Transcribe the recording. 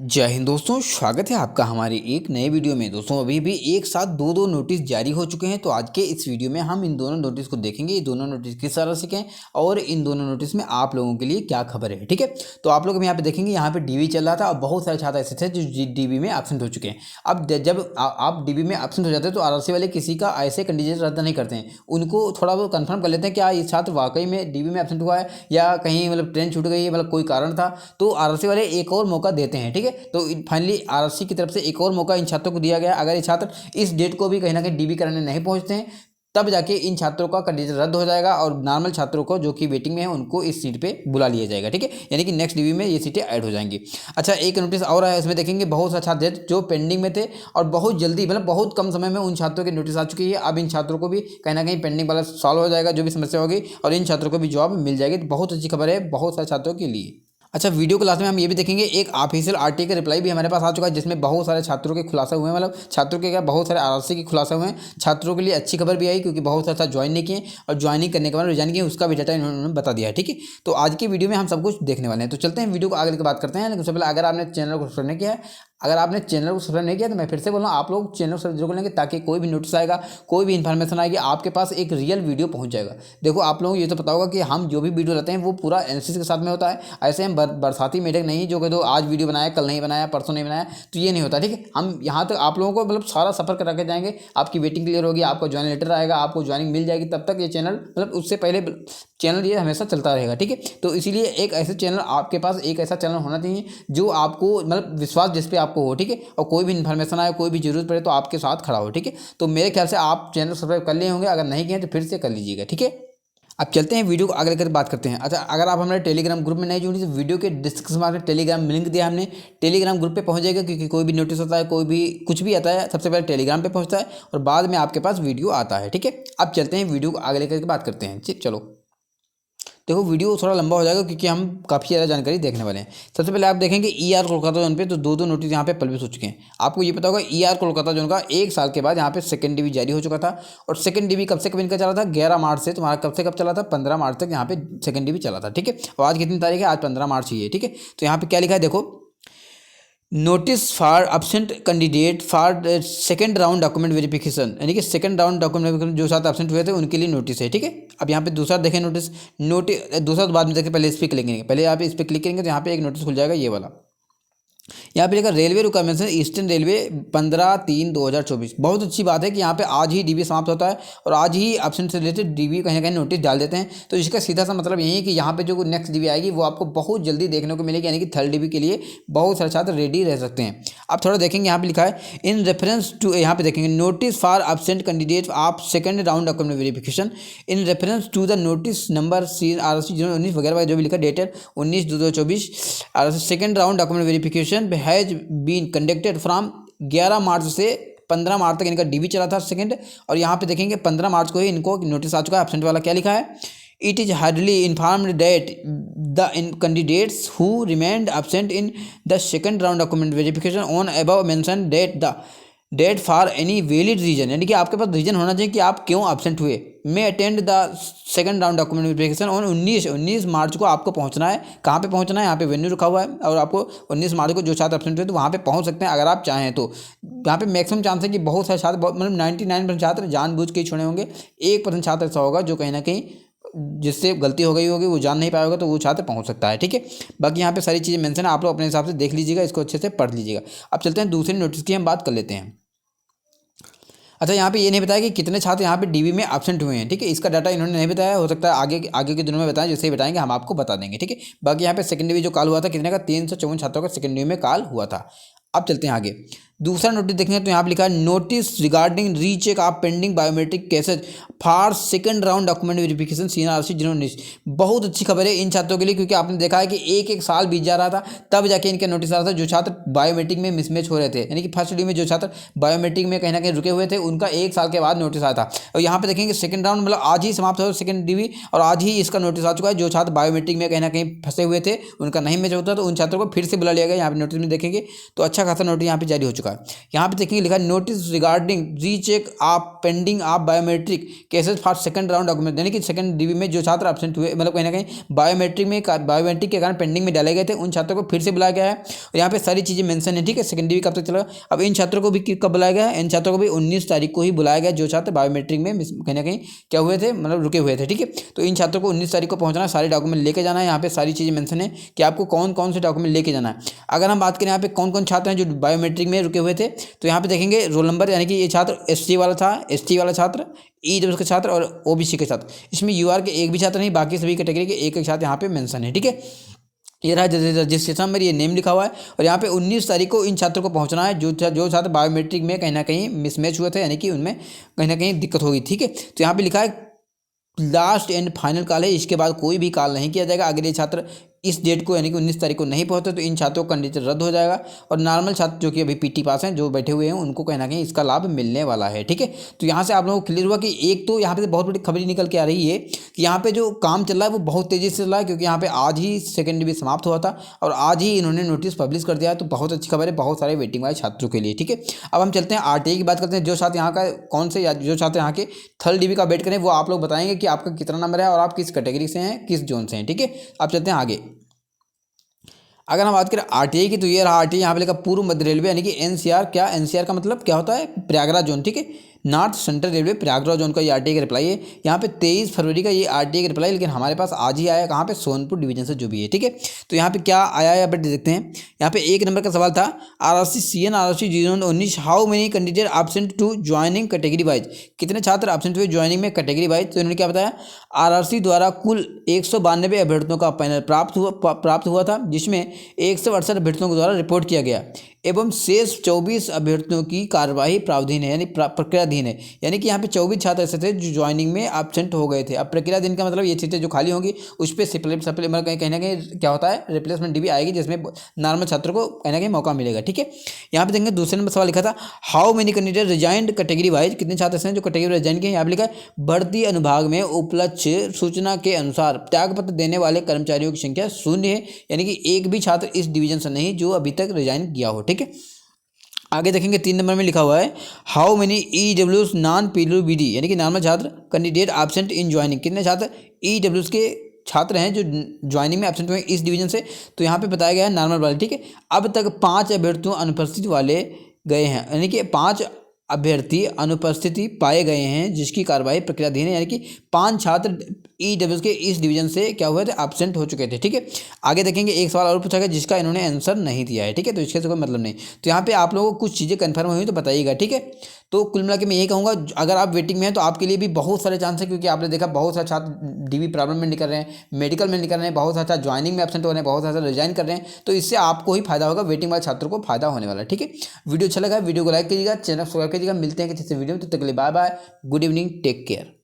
जय हिंद दोस्तों, स्वागत है आपका हमारे एक नए वीडियो में। दोस्तों अभी भी एक साथ दो नोटिस जारी हो चुके हैं, तो आज के इस वीडियो में हम इन दोनों नोटिस को देखेंगे। ये दोनों नोटिस किस तरह से हैं और इन दोनों नोटिस में आप लोगों के लिए क्या खबर है, ठीक है। तो आप लोग यहाँ पे देखेंगे, यहाँ पे डीवी चल रहा था और बहुत सारे छात्र ऐसे थे जो डीवी में एब्सेंट हो चुके हैं। अब जब आप डीवी में एब्सेंट हो जाते हैं तो आरआरसी वाले किसी का ऐसे कैंडिडेट रद्द नहीं करते हैं, उनको थोड़ा बहुत कंफर्म कर लेते हैं क्या ये छात्र वाकई में डीवी में एब्सेंट हुआ है या कहीं मतलब ट्रेन छूट गई है, मतलब कोई कारण था, तो आरआरसी वाले एक और मौका देते हैं, ठीक है। तो फाइनली आरआरसी की तरफ से एक और मौका इन छात्रों को दिया गया। अगर ये छात्र इस डेट को भी कहीं ना कहीं डीबी कराने नहीं पहुंचते हैं, तब जाके इन छात्रों का कैंडिडेट रद्द हो जाएगा और नॉर्मल छात्रों को जो कि वेटिंग में है उनको इस सीट पे बुला लिया जाएगा, ठीक है। यानी कि नेक्स्ट डीबी में ये सीटें ऐड हो जाएंगी। अच्छा, एक नोटिस और है, इसमें देखेंगे बहुत सारे छात्र जो पेंडिंग में थे और बहुत जल्दी मतलब बहुत कम समय में उन छात्रों की नोटिस आ चुकी है। अब इन छात्रों को भी कहीं ना कहीं पेंडिंग वाला सॉल्व हो जाएगा, जो भी समस्या होगी, और इन छात्रों को भी जॉब मिल जाएगी। बहुत अच्छी खबर है बहुत सारे छात्रों के लिए। अच्छा, वीडियो क्लास में हम ये भी देखेंगे, एक ऑफिशियल आरटीआई का रिप्लाई भी हमारे पास आ चुका है, जिसमें बहुत सारे छात्रों के खुलासा हुए हैं, मतलब छात्रों के क्या बहुत सारे आरआरसी के खुलासा हुए हैं। छात्रों के लिए अच्छी खबर भी आई, क्योंकि बहुत सारे ज्वाइन नहीं किए और ज्वाइनिंग करने के बाद रिजाइन किए, उसका भी डाटा इन्होंने बता दिया है, ठीक है। तो आज की वीडियो में हम सब कुछ देखने वाले हैं। तो चलते हैं वीडियो को आगे लेकर बात करते हैं। लेकिन उससे पहले अगर आपने चैनल को सब्सक्राइब नहीं किया है, अगर आपने चैनल को सब्सक्राइब नहीं किया तो मैं फिर से बोल रहा हूँ, आप लोग चैनल को सब्सक्राइब जरूर लेंगे, ताकि कोई भी नोटिस आएगा, कोई भी इन्फॉर्मेशन आएगी, आपके पास एक रियल वीडियो पहुंच जाएगा। देखो, आप लोगों को ये तो पता होगा कि हम जो भी वीडियो लाते हैं वो पूरा एनालिसिस के साथ में होता है। ऐसे हम बरसाती मेढक नहीं जो कि दो आज वीडियो बनाया, कल नहीं बनाया, परसों नहीं बनाया, तो ये नहीं होता, ठीक है। हम यहाँ तक आप लोगों को मतलब सारा सफर करा के जाएंगे, आपकी वेटिंग क्लियर होगी, आपको ज्वाइनिंग लेटर आएगा, आपको ज्वाइनिंग मिल जाएगी, तब तक ये चैनल मतलब उससे पहले चैनल ये हमेशा चलता रहेगा, ठीक है। तो इसीलिए एक ऐसे चैनल आपके पास एक ऐसा चैनल होना चाहिए जो आपको मतलब विश्वास जिस पे आपको हो, ठीक है। और कोई भी इन्फॉर्मेशन आए, कोई भी जरूरत पड़े तो आपके साथ खड़ा हो, ठीक है। तो मेरे ख्याल से आप चैनल सब्सक्राइब कर लिए होंगे, अगर नहीं किए तो फिर से कर लीजिएगा, ठीक है। अब चलते हैं वीडियो को आगे लेकर बात करते हैं। अच्छा, अगर आप हमारे टेलीग्राम ग्रुप में नहीं जुड़ी तो वीडियो के डिस्क्रिप्शन में टेलीग्राम लिंक दिया हमने, टेलीग्राम ग्रुप पे पहुंच जाएगा, क्योंकि कोई भी नोटिस होता है, कोई भी कुछ भी आता है, सबसे पहले टेलीग्राम पे पहुंचता है और बाद में आपके पास वीडियो आता है, ठीक है। अब चलते हैं वीडियो को आगे लेकर बात करते हैं, ठीक, चलो। देखो, वीडियो थोड़ा लंबा हो जाएगा क्योंकि हम काफ़ी ज़्यादा जानकारी देखने वाले हैं। सबसे पहले आप देखेंगे ईआर कोलकाता जोन पे तो दो नोटिस यहाँ पे पब्लिश हो चुके हैं। आपको ये पता होगा ईआर कोलकाता जोन का 1 साल के बाद यहाँ पे सेकंड डीवी जारी हो चुका था, और सेकंड डीवी कब से कब इनका चला था, 11 मार्च से। तुम्हारा कब से कब चला था, 15 मार्च तक यहाँ पे सेकंड डीवी चला था, ठीक है। और आज कितनी तारीख है, आज 15 मार्च ही है, ठीक है। तो यहाँ पे क्या लिखा है देखो, notice for absent candidate for second round document verification, यानी कि सेकंड राउंड डॉक्यूमेंट वेरिफिकेशन जो साथ एब्सेंट हुए थे उनके लिए नोटिस है, ठीक है। अब यहाँ पे दूसरा देखें नोटिस दूसरा तो बाद में देखें, पहले इस पर क्लिक करेंगे, पहले आप इस पर क्लिक करेंगे तो यहाँ पे एक नोटिस खुल जाएगा, ये वाला। यहाँ पे लिखा रेलवे रिक्वायरमेंट्स ईस्टर्न रेलवे 15/3/2024। बहुत अच्छी बात है कि यहाँ पे आज ही डीबी समाप्त होता है और आज ही एब्सेंट से रिलेटेड डीबी कहीं ना कहीं नोटिस डाल देते हैं। तो इसका सीधा सा मतलब यही है कि यहाँ पे जो नेक्स्ट डीबी आएगी वो आपको बहुत जल्दी देखने को मिलेगी, यानी कि थर्ड डीबी के लिए बहुत सारे छात्र रेडी रह सकते हैं। आप थोड़ा देखेंगे, यहाँ पे लिखा है इन रेफरेंस टू, यहाँ पे देखेंगे notice for absent candidate of second round document verification in reference to the notice number RC 19 वगैरह जो भी लिखा, dated 19/2/2024, second round document verification has been conducted from 11 March से 15 मार्च तक इनका डीबी चला था सेकंड। और यहाँ पे देखेंगे 15 मार्च को ही इनको नोटिस आ चुका है। एब्सेंट वाला क्या लिखा है, it is hardly informed that the candidates who remained absent in the second round document verification on above mention date for any valid reason, यानी कि आपके पास रीजन होना चाहिए कि आप क्यों एब्सेंट हुए, may attend the second round document verification on 19 March को आपको पहुंचना है। कहाँ पे पहुंचना है, यहाँ पे वेन्यू रखा हुआ है, और आपको 19 मार्च को जो छात्र एब्सेंट हुए तो वहाँ पे पहुँच सकते हैं अगर आप चाहें तो। यहाँ पे मैक्सिमम चांस है कि बहुत सारे छात्र मतलब 99% छात्र जानबूझ के ही छोड़े होंगे, 1% छात्र ऐसा होगा जो कहीं ना कहीं जिससे गलती हो गई होगी, वो जान नहीं पाया होगा, तो वो छात्र पहुंच सकता है, ठीक है। बाकी यहाँ पे सारी चीज़ें मेंशन है, आप लोग अपने हिसाब से देख लीजिएगा, इसको अच्छे से पढ़ लीजिएगा। अब चलते हैं दूसरे नोटिस की हम बात कर लेते हैं। अच्छा, यहाँ पे ये नहीं बताया कि कितने छात्र यहाँ पे डीवी में एब्सेंट हुए हैं, ठीक है। इसका डाटा इन्होंने नहीं बताया, हो सकता है आगे के दिनों में बताएं, जैसे ही बताएंगे हम आपको बता देंगे, ठीक है। बाकी यहाँ पे सेकंड डीवी जो कॉल हुआ था कितने का, 354 छात्रों का सेकंड डीवी में कॉल हुआ था। अब चलते हैं आगे, दूसरा नोटिस देखेंगे तो यहाँ पे लिखा है notice regarding recheck of pending biometric cases for second round document verification CNRC 19। बहुत अच्छी खबर है इन छात्रों के लिए, क्योंकि आपने देखा है कि एक साल बीत जा रहा था तब जाके इनके नोटिस आ रहा था, जो छात्र बायोमेट्रिक में मिसमैच हो रहे थे, यानी कि फर्स्ट डी में जो छात्र बायोमेट्रिक में कहीं ना कहीं रुके हुए थे उनका 1 साल के बाद नोटिस आया था। और यहाँ पे देखेंगे सेकंड राउंड मतलब आज ही समाप्त हो सेकंड डीवी, और आज ही इसका नोटिस आ चुका है। जो छात्र बायोमेट्रिक में कहीं ना कहीं फंसे हुए थे, उनका नहीं मैच होता, तो उन छात्रों को फिर से बुला लिया गया। यहाँ पे नोटिस में देखेंगे तो अच्छा खासा नोटिस यहाँ पे जारी हो चुका है। है। यहाँ पे देखेंगे लिखा है नोटिस रिगार्डिंग रीचेक आप पेंडिंग आप biometric cases for second round document, यानी कि सेकंड डीबी में जो छात्र एब्सेंट हुए, मतलब कहीं ना कहीं बायोमेट्रिक के कारण पेंडिंग में डाले गए थे, उन छात्रों को फिर से बुलाया गया है। और यहाँ पे सारी चीज़ें मेंशन है, ठीक है। सेकंड डीबी कब तक चलेगा। अब इन छात्रों को भी कब बुलाया गया है, इन छात्रों को भी 19 तारीख को ही बुलाया गया, जो छात्र बायोमेट्रिक में कहीं ना कहीं क्या हुए थे, मतलब रुके हुए थे, ठीक है। तो इन छात्रों को 19 तारीख को पहुंचना, सारे डॉक्यूमेंट लेके जाना है। यहाँ पे सारी चीज़ें मेंशन है कि आपको कौन कौन से डॉक्यूमेंट लेके जाना है। अगर हम बात करें यहाँ पे कौन कौन छात्र हैं जो बायोमेट्रिक में रुके हुए थे, तो यहाँ पे देखेंगे रोल नंबर, यानी कि ये छात्र SC वाला था, ST वाला छात्र, EWS के छात्र और OBC के छात्र। इसमें UR के एक भी छात्र नहीं, बाकी सभी कैटेगरी के एक एक छात्र यहाँ पे मेंशन है, ठीक है। ये रहा रजिस्ट्रेशन नंबर, ये नेम लिखा हुआ है। और यहाँ पे 19 तारीख को इन छात्रों को पहुँचना है जो छात्र बायोमेट्रिक में कहीं ना कहीं मिसमैच हुए थे, यानी कि उनमें कहीं ना कहीं दिक्कत होगी, ठीक है। तो यहाँ पे लिखा है लास्ट एंड फाइनल कॉल है, इसके बाद कोई भी कॉल नहीं किया जाएगा। अगर ये छात्र इस डेट को यानी कि 19 तारीख को नहीं पहुंचे तो इन छात्रों का कंडीशन रद्द हो जाएगा। और नॉर्मल छात्र जो कि अभी PT पास हैं, जो बैठे हुए हैं, उनको कहीं ना कहीं इसका लाभ मिलने वाला है, ठीक है। तो यहाँ से आप लोगों को क्लियर हुआ कि एक तो यहाँ पे बहुत बड़ी खबर निकल के आ रही है कि यहाँ पे जो काम चल रहा है वो बहुत तेज़ी से चल रहा है, क्योंकि यहाँ पे आज ही सेकेंड डीबी समाप्त हुआ था और आज ही इन्होंने नोटिस पब्लिश कर दिया है। तो बहुत अच्छी खबर है बहुत सारे वेटिंग वाले छात्रों के लिए, ठीक है। अब हम चलते हैं RTI की बात करते हैं। जो छात्र यहाँ का कौन से जो छात्र यहाँ के थर्ड डीबी का वेट करें, वो आप लोग बताएंगे कि आपका कितना नंबर है और आप किस कैटेगरी से हैं, किस जोन से हैं, ठीक है। अब चलते हैं आगे। अगर हम बात करें RTI की, तो ये रहा RTI, यहाँ पे लिखा पूर्व मध्य रेलवे, यानी कि NCR। क्या NCR का मतलब क्या होता है, प्रयागराज जोन, ठीक है। North central railway Prayagraj zone का ये RTI का रिप्लाई है। यहाँ पे 23 फरवरी का ये RTI का रिप्लाई, लेकिन हमारे पास आज ही आया, कहाँ पे, सोनपुर डिवीजन से जो भी है, ठीक है। तो यहाँ पे क्या आया है अपडेट देखते हैं। यहाँ पे 1 नंबर का सवाल था, RRC CN RRC 019 how many candidate absent to joining category wise, कितने छात्र एब्सेंट हुए ज्वाइनिंग में कैटेगरी वाइज। तो इन्होंने क्या बताया, RRC द्वारा कुल 192 अभ्यर्थियों का पैनल प्राप्त हुआ था, जिसमें 168 अभ्यर्थियों के द्वारा रिपोर्ट किया गया एवं शेष 24 अभ्यर्थियों की कार्यवाही प्रावधान है, यानी प्रक्रियाधीन है। यानी कि यहाँ पे 24 छात्र ऐसे थे जो ज्वाइनिंग में एब्सेंट हो गए थे। अब प्रक्रियाधीन का मतलब ये सीटें जो खाली होंगी उस पर मतलब कहीं ना कहीं क्या होता है, रिप्लेसमेंट डीबी आएगी, जिसमें नॉर्मल छात्रों को कहीं ना कहीं मौका मिलेगा, ठीक है। यहाँ पे देखेंगे दूसरे नंबर सवाल लिखा था, how many candidate resigned category wise, कितने छात्र ऐसे हैं जो कैटेगरी रिजाइन किए। यहाँ पे लिखा है भर्ती अनुभाग में उपलब्ध सूचना के अनुसार त्यागपत्र देने वाले कर्मचारियों की संख्या 0 है, यानी कि एक भी छात्र इस डिवीजन से नहीं जो अभी तक रिजाइन किया हो, ठीक है। आगे देखेंगे 3 नंबर में लिखा हुआ है, how many EWS non PWBD, यानी कि नॉर्मल छात्र कैंडिडेट एब्सेंट इन ज्वाइनिंग, कितने छात्र EWS के छात्र हैं जो ज्वाइनिंग में एब्सेंट हुए इस डिवीजन से। तो यहाँ पे बताया गया है नॉर्मल वाले, ठीक है। अब तक 5 अभ्यर्थियों अनुपस्थित वाले गए हैं, यानी कि 5 अभ्यर्थी अनुपस्थिति पाए गए हैं जिसकी कार्रवाई प्रक्रियाधीन है, यानी कि 5 छात्र EWS के इस डिवीजन से क्या हुए थे, एब्सेंट हो चुके थे, ठीक है। आगे देखेंगे एक सवाल और पूछा गया जिसका इन्होंने आंसर नहीं दिया है, ठीक है। तो इसके से कोई मतलब नहीं। तो यहाँ पे आप लोगों को कुछ चीज़ें कंफर्म हुई तो बताइएगा, ठीक है। तो कुल मिला के मैं यही कहूँगा, अगर आप वेटिंग में हैं तो आपके लिए भी बहुत सारे चांस है, क्योंकि आपने देखा बहुत सारे छात्र डीबी प्रॉब्लम में निकल रहे हैं, मेडिकल में निकल रहे हैं, बहुत सारे ज्वाइनिंग में एब्सेंट हो रहे हैं, बहुत सारे रिजाइन कर रहे हैं। तो इससे आपको ही फायदा होगा, वेटिंग वाले छात्रों को फायदा होने वाला है, ठीक है। वीडियो अच्छा लगा वीडियो को लाइक कीजिएगा, चैनल सब्सक्राइब कीजिएगा। मिलते हैं किसी वीडियो में, तब तक के लिए bye bye, good evening, take care.